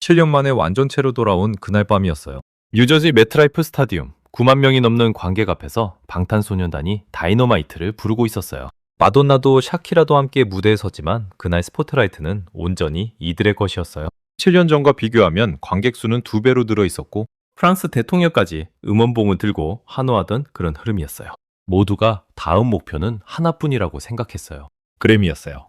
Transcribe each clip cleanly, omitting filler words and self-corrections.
7년 만에 완전체로 돌아온 그날 밤이었어요. 뉴저지 매트라이프 스타디움 9만 명이 넘는 관객 앞에서 방탄소년단이 다이너마이트를 부르고 있었어요. 마돈나도 샤키라도 함께 무대에 섰지만 그날 스포트라이트는 온전히 이들의 것이었어요. 7년 전과 비교하면 관객 수는 2배로 늘어 있었고 프랑스 대통령까지 음원봉을 들고 환호하던 그런 흐름이었어요. 모두가 다음 목표는 하나뿐이라고 생각했어요. 그래미였어요.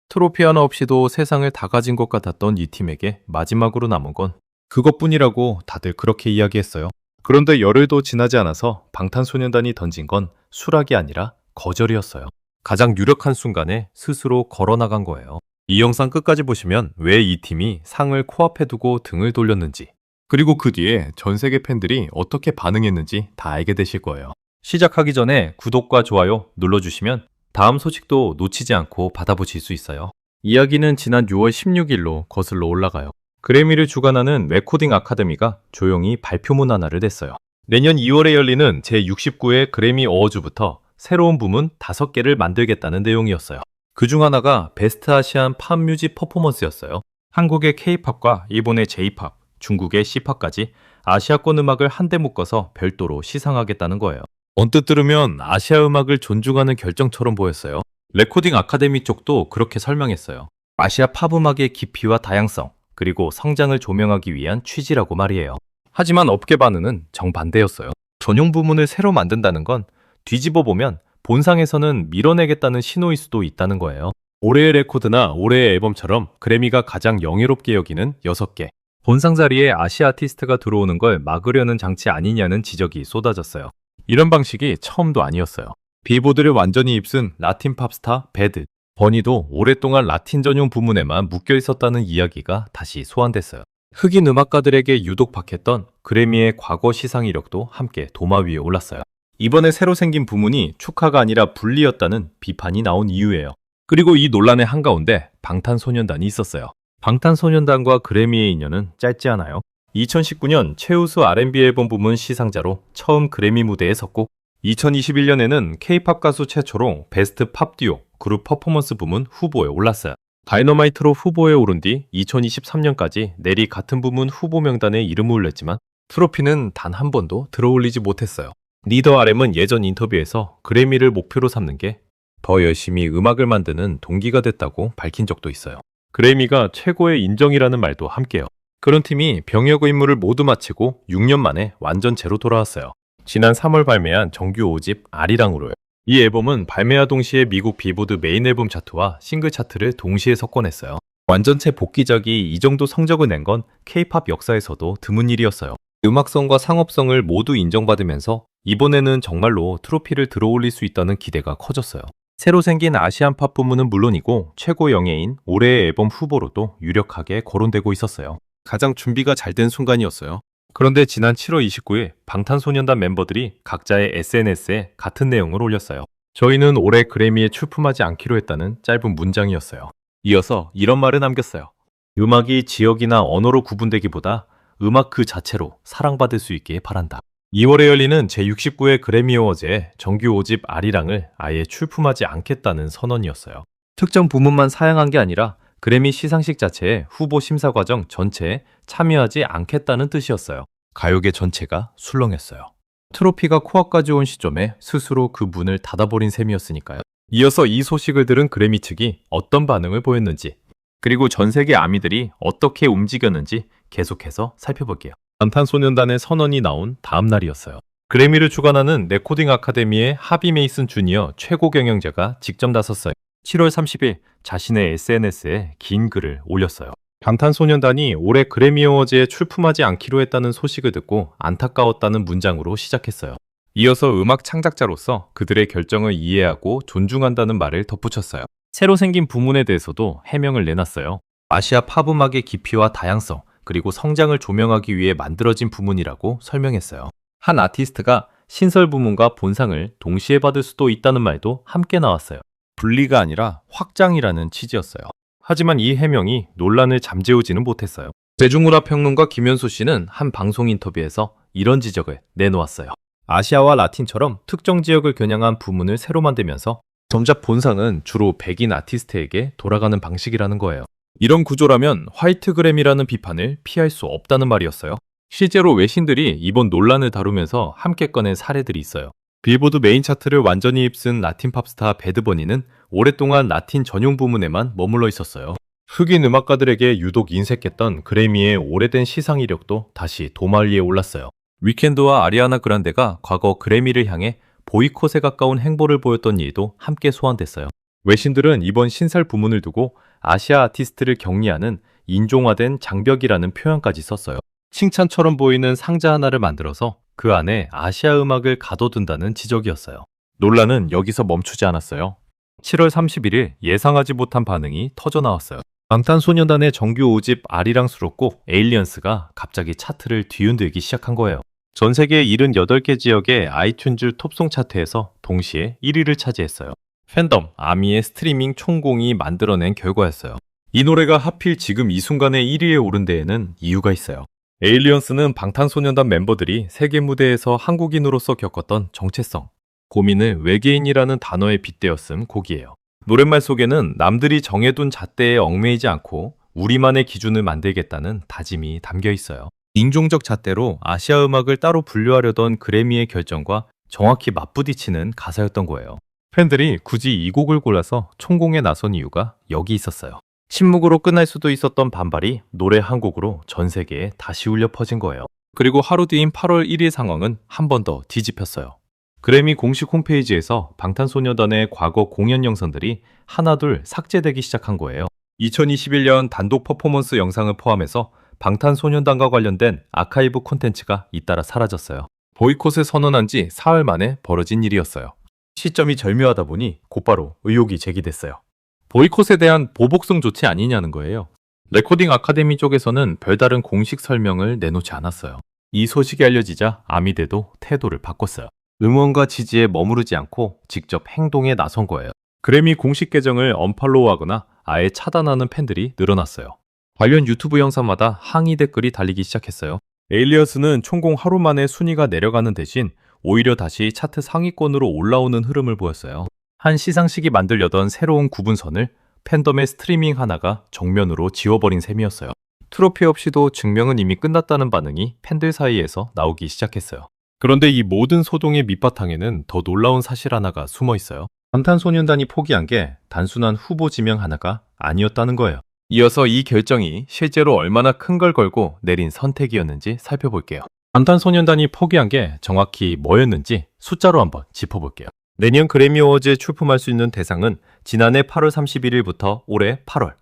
트로피 하나 없이도 세상을 다 가진 것 같았던 이 팀에게 마지막으로 남은 건 그것뿐이라고 다들 그렇게 이야기했어요. 그런데 열흘도 지나지 않아서 방탄소년단이 던진 건 수락이 아니라 거절이었어요. 가장 유력한 순간에 스스로 걸어나간 거예요. 이 영상 끝까지 보시면 왜 이 팀이 상을 코앞에 두고 등을 돌렸는지, 그리고 그 뒤에 전 세계 팬들이 어떻게 반응했는지 다 알게 되실 거예요. 시작하기 전에 구독과 좋아요 눌러주시면 다음 소식도 놓치지 않고 받아보실 수 있어요. 이야기는 지난 6월 16일로 거슬러 올라가요. 그래미를 주관하는 레코딩 아카데미가 조용히 발표문 하나를 냈어요. 내년 2월에 열리는 제69회 그래미 어워즈부터 새로운 부문 5개를 만들겠다는 내용이었어요. 그중 하나가 베스트 아시안 팝 뮤직 퍼포먼스였어요. 한국의 K-팝과 일본의 J-팝, 중국의 C-팝까지 아시아권 음악을 한데 묶어서 별도로 시상하겠다는 거예요. 언뜻 들으면 아시아 음악을 존중하는 결정처럼 보였어요. 레코딩 아카데미 쪽도 그렇게 설명했어요. 아시아 팝 음악의 깊이와 다양성, 그리고 성장을 조명하기 위한 취지라고 말이에요. 하지만 업계 반응은 정반대였어요. 전용 부문을 새로 만든다는 건 뒤집어 보면 본상에서는 밀어내겠다는 신호일 수도 있다는 거예요. 올해의 레코드나 올해의 앨범처럼 그래미가 가장 영예롭게 여기는 6개. 본상 자리에 아시아 아티스트가 들어오는 걸 막으려는 장치 아니냐는 지적이 쏟아졌어요. 이런 방식이 처음도 아니었어요. 빌보드를 완전히 입순 라틴 팝스타 배드, 버니도 오랫동안 라틴 전용 부문에만 묶여 있었다는 이야기가 다시 소환됐어요. 흑인 음악가들에게 유독 박했던 그래미의 과거 시상 이력도 함께 도마 위에 올랐어요. 이번에 새로 생긴 부문이 축하가 아니라 분리였다는 비판이 나온 이유예요. 그리고 이 논란의 한가운데 방탄소년단이 있었어요. 방탄소년단과 그래미의 인연은 짧지 않아요. 2019년 최우수 R&B 앨범 부문 시상자로 처음 그래미 무대에 섰고 2021년에는 K-팝 가수 최초로 베스트 팝 듀오 그룹 퍼포먼스 부문 후보에 올랐어요. 다이너마이트로 후보에 오른 뒤 2023년까지 내리 같은 부문 후보 명단에 이름을 올렸지만 트로피는 단 한 번도 들어올리지 못했어요. 리더 RM은 예전 인터뷰에서 그래미를 목표로 삼는 게 더 열심히 음악을 만드는 동기가 됐다고 밝힌 적도 있어요. 그래미가 최고의 인정이라는 말도 함께요. 그런 팀이 병역 의무를 모두 마치고 6년 만에 완전체로 돌아왔어요. 지난 3월 발매한 정규 5집 아리랑으로요. 이 앨범은 발매와 동시에 미국 빌보드 메인 앨범 차트와 싱글 차트를 동시에 석권했어요. 완전체 복귀작이 이 정도 성적을 낸 건 K-팝 역사에서도 드문 일이었어요. 음악성과 상업성을 모두 인정받으면서 이번에는 정말로 트로피를 들어올릴 수 있다는 기대가 커졌어요. 새로 생긴 아시안 팝 부문은 물론이고 최고 영예인 올해의 앨범 후보로도 유력하게 거론되고 있었어요. 가장 준비가 잘 된 순간이었어요. 그런데 지난 7월 29일 방탄소년단 멤버들이 각자의 SNS에 같은 내용을 올렸어요. 저희는 올해 그래미에 출품하지 않기로 했다는 짧은 문장이었어요. 이어서 이런 말을 남겼어요. 음악이 지역이나 언어로 구분되기보다 음악 그 자체로 사랑받을 수 있길 바란다. 2월에 열리는 제69회 그래미 어워즈의 정규 5집 아리랑을 아예 출품하지 않겠다는 선언이었어요. 특정 부문만 사양한 게 아니라 그래미 시상식 자체의 후보 심사 과정 전체에 참여하지 않겠다는 뜻이었어요. 가요계 전체가 술렁했어요. 트로피가 코앞까지 온 시점에 스스로 그 문을 닫아버린 셈이었으니까요. 이어서 이 소식을 들은 그래미 측이 어떤 반응을 보였는지, 그리고 전 세계 아미들이 어떻게 움직였는지 계속해서 살펴볼게요. 방탄소년단의 선언이 나온 다음 날이었어요. 그래미를 주관하는 레코딩 아카데미의 하비 메이슨 주니어 최고 경영자가 직접 나섰어요. 7월 30일 자신의 SNS에 긴 글을 올렸어요. 방탄소년단이 올해 그래미 어워즈에 출품하지 않기로 했다는 소식을 듣고 안타까웠다는 문장으로 시작했어요. 이어서 음악 창작자로서 그들의 결정을 이해하고 존중한다는 말을 덧붙였어요. 새로 생긴 부문에 대해서도 해명을 내놨어요. 아시아 팝 음악의 깊이와 다양성, 그리고 성장을 조명하기 위해 만들어진 부문이라고 설명했어요. 한 아티스트가 신설 부문과 본상을 동시에 받을 수도 있다는 말도 함께 나왔어요. 분리가 아니라 확장이라는 취지였어요. 하지만 이 해명이 논란을 잠재우지는 못했어요. 대중문화 평론가 김현수 씨는 한 방송 인터뷰에서 이런 지적을 내놓았어요. 아시아와 라틴처럼 특정 지역을 겨냥한 부문을 새로 만들면서 정작 본상은 주로 백인 아티스트에게 돌아가는 방식이라는 거예요. 이런 구조라면 화이트 그램이라는 비판을 피할 수 없다는 말이었어요. 실제로 외신들이 이번 논란을 다루면서 함께 꺼낸 사례들이 있어요. 빌보드 메인 차트를 완전히 휩쓴 라틴 팝스타 배드버니는 오랫동안 라틴 전용 부문에만 머물러 있었어요. 흑인 음악가들에게 유독 인색했던 그래미의 오래된 시상 이력도 다시 도마 위에 올랐어요. 위켄드와 아리아나 그란데가 과거 그래미를 향해 보이콧에 가까운 행보를 보였던 일도 함께 소환됐어요. 외신들은 이번 신설 부문을 두고 아시아 아티스트를 격리하는 인종화된 장벽이라는 표현까지 썼어요. 칭찬처럼 보이는 상자 하나를 만들어서 그 안에 아시아 음악을 가둬둔다는 지적이었어요. 논란은 여기서 멈추지 않았어요. 7월 31일 예상하지 못한 반응이 터져나왔어요. 방탄소년단의 정규 5집 아리랑 수록곡 에일리언스가 갑자기 차트를 뒤흔들기 시작한 거예요. 전 세계 78개 지역의 아이튠즈 톱송 차트에서 동시에 1위를 차지했어요. 팬덤, 아미의 스트리밍 총공이 만들어낸 결과였어요. 이 노래가 하필 지금 이 순간에 1위에 오른 데에는 이유가 있어요. 에일리언스는 방탄소년단 멤버들이 세계 무대에서 한국인으로서 겪었던 정체성, 고민을 외계인이라는 단어에 빗대어 쓴 곡이에요. 노랫말 속에는 남들이 정해둔 잣대에 얽매이지 않고 우리만의 기준을 만들겠다는 다짐이 담겨 있어요. 인종적 잣대로 아시아 음악을 따로 분류하려던 그래미의 결정과 정확히 맞부딪히는 가사였던 거예요. 팬들이 굳이 이 곡을 골라서 총공에 나선 이유가 여기 있었어요. 침묵으로 끝날 수도 있었던 반발이 노래 한 곡으로 전 세계에 다시 울려 퍼진 거예요. 그리고 하루 뒤인 8월 1일 상황은 한 번 더 뒤집혔어요. 그래미 공식 홈페이지에서 방탄소년단의 과거 공연 영상들이 하나둘 삭제되기 시작한 거예요. 2021년 단독 퍼포먼스 영상을 포함해서 방탄소년단과 관련된 아카이브 콘텐츠가 잇따라 사라졌어요. 보이콧을 선언한 지 사흘 만에 벌어진 일이었어요. 시점이 절묘하다 보니 곧바로 의혹이 제기됐어요. 보이콧에 대한 보복성 조치 아니냐는 거예요. 레코딩 아카데미 쪽에서는 별다른 공식 설명을 내놓지 않았어요. 이 소식이 알려지자 아미대도 태도를 바꿨어요. 응원과 지지에 머무르지 않고 직접 행동에 나선 거예요. 그래미 공식 계정을 언팔로우하거나 아예 차단하는 팬들이 늘어났어요. 관련 유튜브 영상마다 항의 댓글이 달리기 시작했어요. 에일리언스는 총공 하루 만에 순위가 내려가는 대신 오히려 다시 차트 상위권으로 올라오는 흐름을 보였어요. 한 시상식이 만들려던 새로운 구분선을 팬덤의 스트리밍 하나가 정면으로 지워버린 셈이었어요. 트로피 없이도 증명은 이미 끝났다는 반응이 팬들 사이에서 나오기 시작했어요. 그런데 이 모든 소동의 밑바탕에는 더 놀라운 사실 하나가 숨어 있어요. 방탄소년단이 포기한 게 단순한 후보 지명 하나가 아니었다는 거예요. 이어서 이 결정이 실제로 얼마나 큰 걸 걸고 내린 선택이었는지 살펴볼게요. 방탄소년단이 포기한 게 정확히 뭐였는지 숫자로 한번 짚어볼게요. 내년 그래미 어워즈에 출품할 수 있는 대상은 지난해 8월 31일부터 올해 8월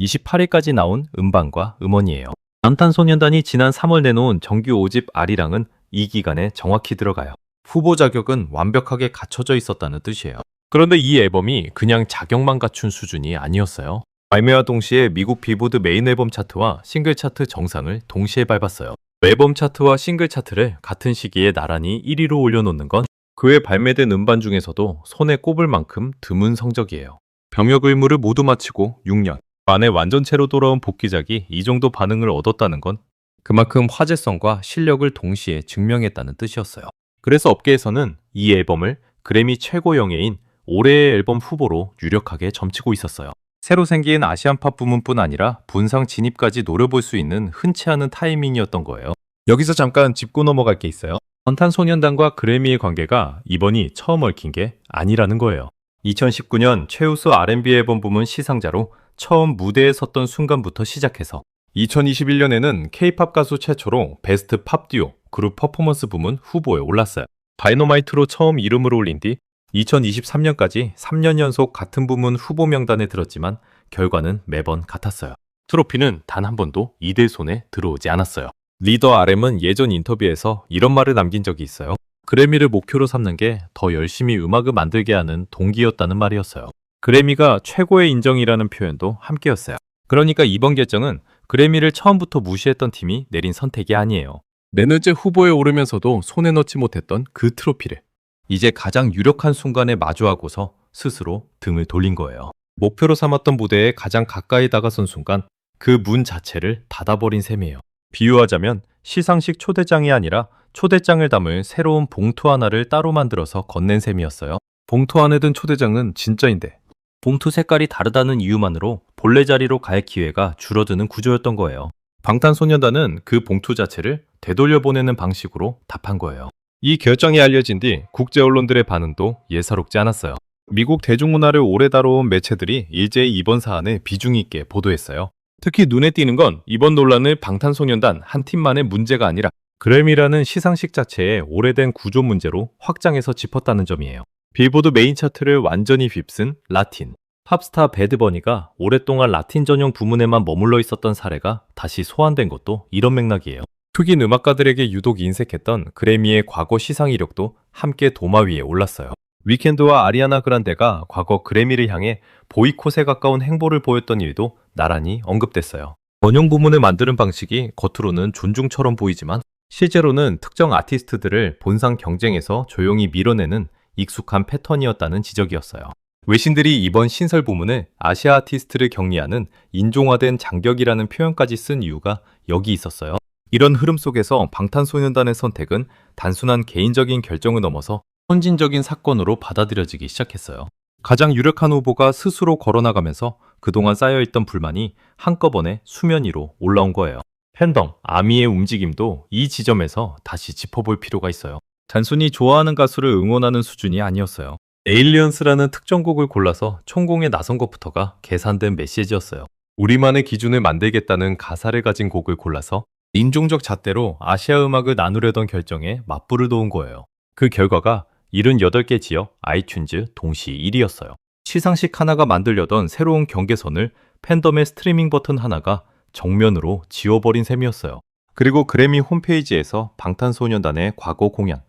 28일까지 나온 음반과 음원이에요. 방탄소년단이 지난 3월 내놓은 정규 5집 아리랑은 이 기간에 정확히 들어가요. 후보 자격은 완벽하게 갖춰져 있었다는 뜻이에요. 그런데 이 앨범이 그냥 자격만 갖춘 수준이 아니었어요. 발매와 동시에 미국 빌보드 메인 앨범 차트와 싱글 차트 정상을 동시에 밟았어요. 앨범 차트와 싱글 차트를 같은 시기에 나란히 1위로 올려놓는 건 그해 발매된 음반 중에서도 손에 꼽을 만큼 드문 성적이에요. 병역 의무를 모두 마치고 6년 만에 완전체로 돌아온 복귀작이 이 정도 반응을 얻었다는 건 그만큼 화제성과 실력을 동시에 증명했다는 뜻이었어요. 그래서 업계에서는 이 앨범을 그래미 최고 영예인 올해의 앨범 후보로 유력하게 점치고 있었어요. 새로 생긴 아시안팝 부문뿐 아니라 본상 진입까지 노려볼 수 있는 흔치 않은 타이밍이었던 거예요. 여기서 잠깐 짚고 넘어갈 게 있어요. 방탄소년단과 그래미의 관계가 이번이 처음 얽힌 게 아니라는 거예요. 2019년 최우수 R&B 앨범 부문 시상자로 처음 무대에 섰던 순간부터 시작해서 2021년에는 K-팝 가수 최초로 베스트 팝 듀오 그룹 퍼포먼스 부문 후보에 올랐어요. 다이너마이트로 처음 이름을 올린 뒤 2023년까지 3년 연속 같은 부문 후보 명단에 들었지만 결과는 매번 같았어요. 트로피는 단 한 번도 이들 손에 들어오지 않았어요. 리더 RM은 예전 인터뷰에서 이런 말을 남긴 적이 있어요. 그래미를 목표로 삼는 게 더 열심히 음악을 만들게 하는 동기였다는 말이었어요. 그래미가 최고의 인정이라는 표현도 함께였어요. 그러니까 이번 결정은 그래미를 처음부터 무시했던 팀이 내린 선택이 아니에요. 내년째 후보에 오르면서도 손에 넣지 못했던 그 트로피를 이제 가장 유력한 순간에 마주하고서 스스로 등을 돌린 거예요. 목표로 삼았던 무대에 가장 가까이 다가선 순간 그 문 자체를 닫아버린 셈이에요. 비유하자면 시상식 초대장이 아니라 초대장을 담을 새로운 봉투 하나를 따로 만들어서 건넨 셈이었어요. 봉투 안에 든 초대장은 진짜인데 봉투 색깔이 다르다는 이유만으로 본래 자리로 갈 기회가 줄어드는 구조였던 거예요. 방탄소년단은 그 봉투 자체를 되돌려 보내는 방식으로 답한 거예요. 이 결정이 알려진 뒤 국제 언론들의 반응도 예사롭지 않았어요. 미국 대중문화를 오래 다뤄온 매체들이 일제히 이번 사안을 비중 있게 보도했어요. 특히 눈에 띄는 건 이번 논란을 방탄소년단 한 팀만의 문제가 아니라 그래미라는 시상식 자체의 오래된 구조 문제로 확장해서 짚었다는 점이에요. 빌보드 메인 차트를 완전히 휩쓴 라틴. 팝스타 배드버니가 오랫동안 라틴 전용 부문에만 머물러 있었던 사례가 다시 소환된 것도 이런 맥락이에요. 흑인 음악가들에게 유독 인색했던 그래미의 과거 시상 이력도 함께 도마 위에 올랐어요. 위켄드와 아리아나 그란데가 과거 그래미를 향해 보이콧에 가까운 행보를 보였던 일도 나란히 언급됐어요. 전용 부문을 만드는 방식이 겉으로는 존중처럼 보이지만 실제로는 특정 아티스트들을 본상 경쟁에서 조용히 밀어내는 익숙한 패턴이었다는 지적이었어요. 외신들이 이번 신설 부문을 아시아 아티스트를 격리하는 인종화된 장벽이라는 표현까지 쓴 이유가 여기 있었어요. 이런 흐름 속에서 방탄소년단의 선택은 단순한 개인적인 결정을 넘어서 선진적인 사건으로 받아들여지기 시작했어요. 가장 유력한 후보가 스스로 걸어나가면서 그동안 쌓여있던 불만이 한꺼번에 수면 위로 올라온 거예요. 팬덤, 아미의 움직임도 이 지점에서 다시 짚어볼 필요가 있어요. 단순히 좋아하는 가수를 응원하는 수준이 아니었어요. 에일리언스라는 특정 곡을 골라서 총공에 나선 것부터가 계산된 메시지였어요. 우리만의 기준을 만들겠다는 가사를 가진 곡을 골라서 인종적 잣대로 아시아 음악을 나누려던 결정에 맞불을 놓은 거예요. 그 결과가 78개 지역 아이튠즈 동시 1위였어요. 시상식 하나가 만들려던 새로운 경계선을 팬덤의 스트리밍 버튼 하나가 정면으로 지워버린 셈이었어요. 그리고 그래미 홈페이지에서 방탄소년단의 과거 공연,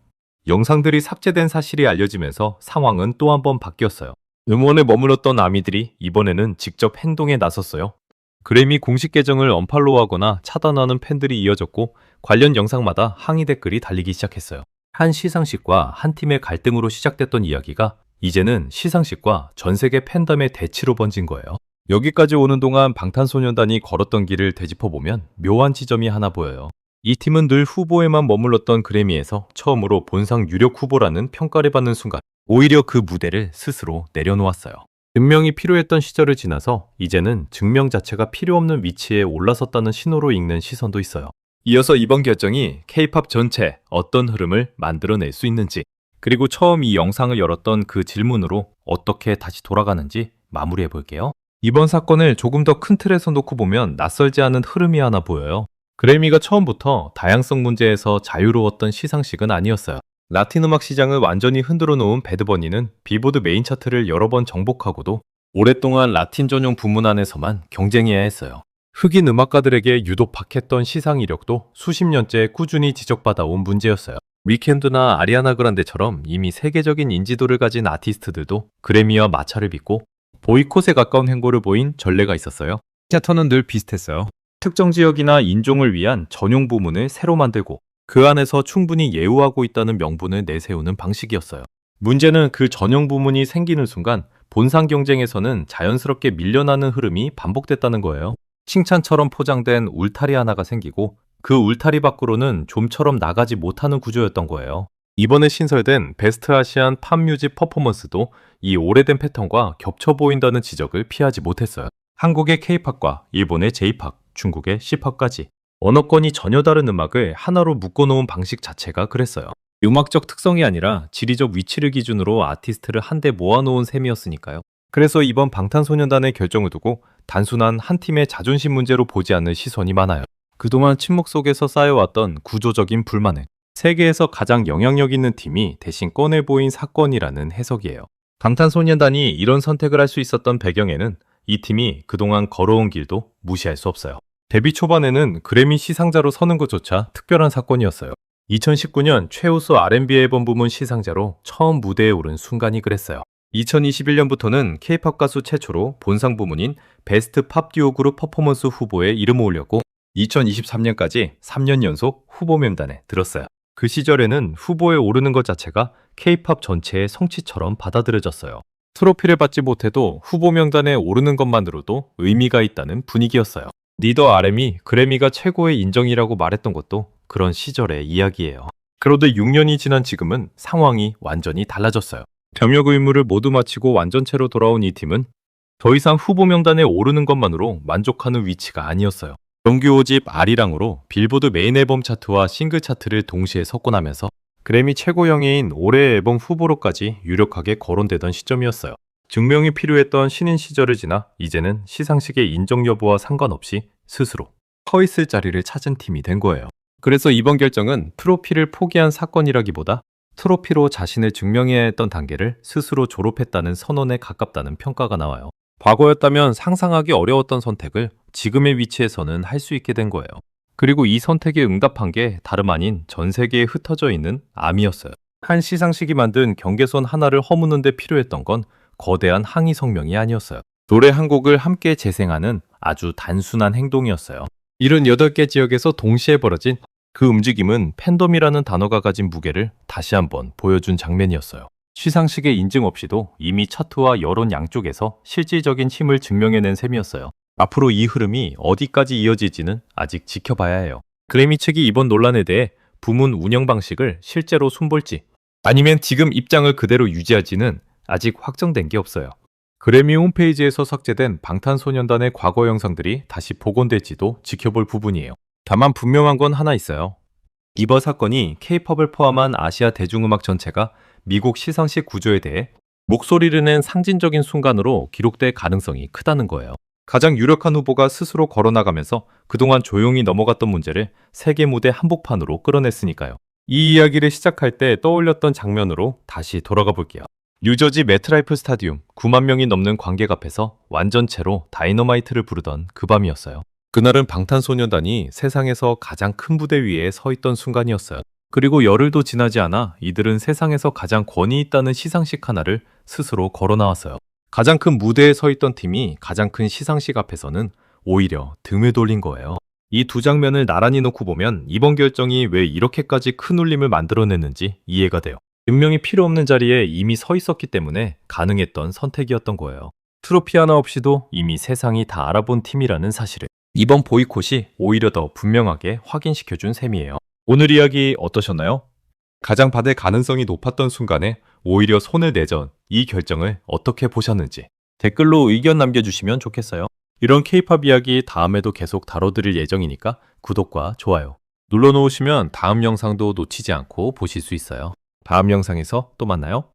영상들이 삭제된 사실이 알려지면서 상황은 또 한 번 바뀌었어요. 음원에 머물렀던 아미들이 이번에는 직접 행동에 나섰어요. 그래미 공식 계정을 언팔로우하거나 차단하는 팬들이 이어졌고 관련 영상마다 항의 댓글이 달리기 시작했어요. 한 시상식과 한 팀의 갈등으로 시작됐던 이야기가 이제는 시상식과 전 세계 팬덤의 대치로 번진 거예요. 여기까지 오는 동안 방탄소년단이 걸었던 길을 되짚어보면 묘한 지점이 하나 보여요. 이 팀은 늘 후보에만 머물렀던 그래미에서 처음으로 본상 유력 후보라는 평가를 받는 순간 오히려 그 무대를 스스로 내려놓았어요. 증명이 필요했던 시절을 지나서 이제는 증명 자체가 필요 없는 위치에 올라섰다는 신호로 읽는 시선도 있어요. 이어서 이번 결정이 K-팝 전체 어떤 흐름을 만들어낼 수 있는지, 그리고 처음 이 영상을 열었던 그 질문으로 어떻게 다시 돌아가는지 마무리해 볼게요. 이번 사건을 조금 더 큰 틀에서 놓고 보면 낯설지 않은 흐름이 하나 보여요. 그래미가 처음부터 다양성 문제에서 자유로웠던 시상식은 아니었어요. 라틴 음악 시장을 완전히 흔들어 놓은 배드버니는 빌보드 메인 차트를 여러 번 정복하고도 오랫동안 라틴 전용 부문 안에서만 경쟁해야 했어요. 흑인 음악가들에게 유독 박했던 시상 이력도 수십 년째 꾸준히 지적받아온 문제였어요. 위켄드나 아리아나 그란데처럼 이미 세계적인 인지도를 가진 아티스트들도 그래미와 마찰을 빚고 보이콧에 가까운 행보를 보인 전례가 있었어요. 패턴은 늘 비슷했어요. 특정 지역이나 인종을 위한 전용 부문을 새로 만들고 그 안에서 충분히 예우하고 있다는 명분을 내세우는 방식이었어요. 문제는 그 전용 부문이 생기는 순간 본상 경쟁에서는 자연스럽게 밀려나는 흐름이 반복됐다는 거예요. 칭찬처럼 포장된 울타리 하나가 생기고 그 울타리 밖으로는 좀처럼 나가지 못하는 구조였던 거예요. 이번에 신설된 베스트 아시안 팝뮤직 퍼포먼스도 이 오래된 패턴과 겹쳐 보인다는 지적을 피하지 못했어요. 한국의 K-팝과 일본의 J-팝, 중국의 C-팝까지 언어권이 전혀 다른 음악을 하나로 묶어놓은 방식 자체가 그랬어요. 음악적 특성이 아니라 지리적 위치를 기준으로 아티스트를 한데 모아놓은 셈이었으니까요. 그래서 이번 방탄소년단의 결정을 두고 단순한 한 팀의 자존심 문제로 보지 않는 시선이 많아요. 그동안 침묵 속에서 쌓여왔던 구조적인 불만을 세계에서 가장 영향력 있는 팀이 대신 꺼내 보인 사건이라는 해석이에요. 방탄소년단이 이런 선택을 할 수 있었던 배경에는 이 팀이 그동안 걸어온 길도 무시할 수 없어요. 데뷔 초반에는 그래미 시상자로 서는 것조차 특별한 사건이었어요. 2019년 최우수 R&B 앨범 부문 시상자로 처음 무대에 오른 순간이 그랬어요. 2021년부터는 K-팝 가수 최초로 본상 부문인 베스트 팝 듀오 그룹 퍼포먼스 후보에 이름을 올렸고 2023년까지 3년 연속 후보 명단에 들었어요. 그 시절에는 후보에 오르는 것 자체가 K-팝 전체의 성취처럼 받아들여졌어요. 트로피를 받지 못해도 후보 명단에 오르는 것만으로도 의미가 있다는 분위기였어요. 리더 RM이 그래미가 최고의 인정이라고 말했던 것도 그런 시절의 이야기예요. 그런데 6년이 지난 지금은 상황이 완전히 달라졌어요. 병역 의무를 모두 마치고 완전체로 돌아온 이 팀은 더 이상 후보 명단에 오르는 것만으로 만족하는 위치가 아니었어요. 정규 5집 아리랑으로 빌보드 메인 앨범 차트와 싱글 차트를 동시에 석권하면서 그래미 최고영예인 올해의 앨범 후보로까지 유력하게 거론되던 시점이었어요. 증명이 필요했던 신인 시절을 지나 이제는 시상식의 인정 여부와 상관없이 스스로 서 있을 자리를 찾은 팀이 된 거예요. 그래서 이번 결정은 트로피를 포기한 사건이라기보다 트로피로 자신을 증명해야 했던 단계를 스스로 졸업했다는 선언에 가깝다는 평가가 나와요. 과거였다면 상상하기 어려웠던 선택을 지금의 위치에서는 할 수 있게 된 거예요. 그리고 이 선택에 응답한 게 다름 아닌 전 세계에 흩어져 있는 암이었어요. 한 시상식이 만든 경계선 하나를 허무는 데 필요했던 건 거대한 항의 성명이 아니었어요. 노래 한 곡을 함께 재생하는 아주 단순한 행동이었어요. 78개 지역에서 동시에 벌어진 그 움직임은 팬덤이라는 단어가 가진 무게를 다시 한번 보여준 장면이었어요. 시상식의 인증 없이도 이미 차트와 여론 양쪽에서 실질적인 힘을 증명해낸 셈이었어요. 앞으로 이 흐름이 어디까지 이어질지는 아직 지켜봐야 해요. 그래미 측이 이번 논란에 대해 부문 운영 방식을 실제로 손볼지 아니면 지금 입장을 그대로 유지할지는 아직 확정된 게 없어요. 그래미 홈페이지에서 삭제된 방탄소년단의 과거 영상들이 다시 복원될지도 지켜볼 부분이에요. 다만 분명한 건 하나 있어요. 이번 사건이 K-팝을 포함한 아시아 대중음악 전체가 미국 시상식 구조에 대해 목소리를 낸 상징적인 순간으로 기록될 가능성이 크다는 거예요. 가장 유력한 후보가 스스로 걸어나가면서 그동안 조용히 넘어갔던 문제를 세계 무대 한복판으로 끌어냈으니까요. 이 이야기를 시작할 때 떠올렸던 장면으로 다시 돌아가 볼게요. 뉴저지 매트라이프 스타디움 9만 명이 넘는 관객 앞에서 완전체로 다이너마이트를 부르던 그 밤이었어요. 그날은 방탄소년단이 세상에서 가장 큰 무대 위에 서 있던 순간이었어요. 그리고 열흘도 지나지 않아 이들은 세상에서 가장 권위 있다는 시상식 하나를 스스로 걸어 나왔어요. 가장 큰 무대에 서 있던 팀이 가장 큰 시상식 앞에서는 오히려 등을 돌린 거예요. 이 두 장면을 나란히 놓고 보면 이번 결정이 왜 이렇게까지 큰 울림을 만들어냈는지 이해가 돼요. 증명이 필요 없는 자리에 이미 서 있었기 때문에 가능했던 선택이었던 거예요. 트로피 하나 없이도 이미 세상이 다 알아본 팀이라는 사실을 이번 보이콧이 오히려 더 분명하게 확인시켜준 셈이에요. 오늘 이야기 어떠셨나요? 가장 받을 가능성이 높았던 순간에 오히려 손을 내전 이 결정을 어떻게 보셨는지 댓글로 의견 남겨주시면 좋겠어요. 이런 K-팝 이야기 다음에도 계속 다뤄드릴 예정이니까 구독과 좋아요 눌러놓으시면 다음 영상도 놓치지 않고 보실 수 있어요. 다음 영상에서 또 만나요.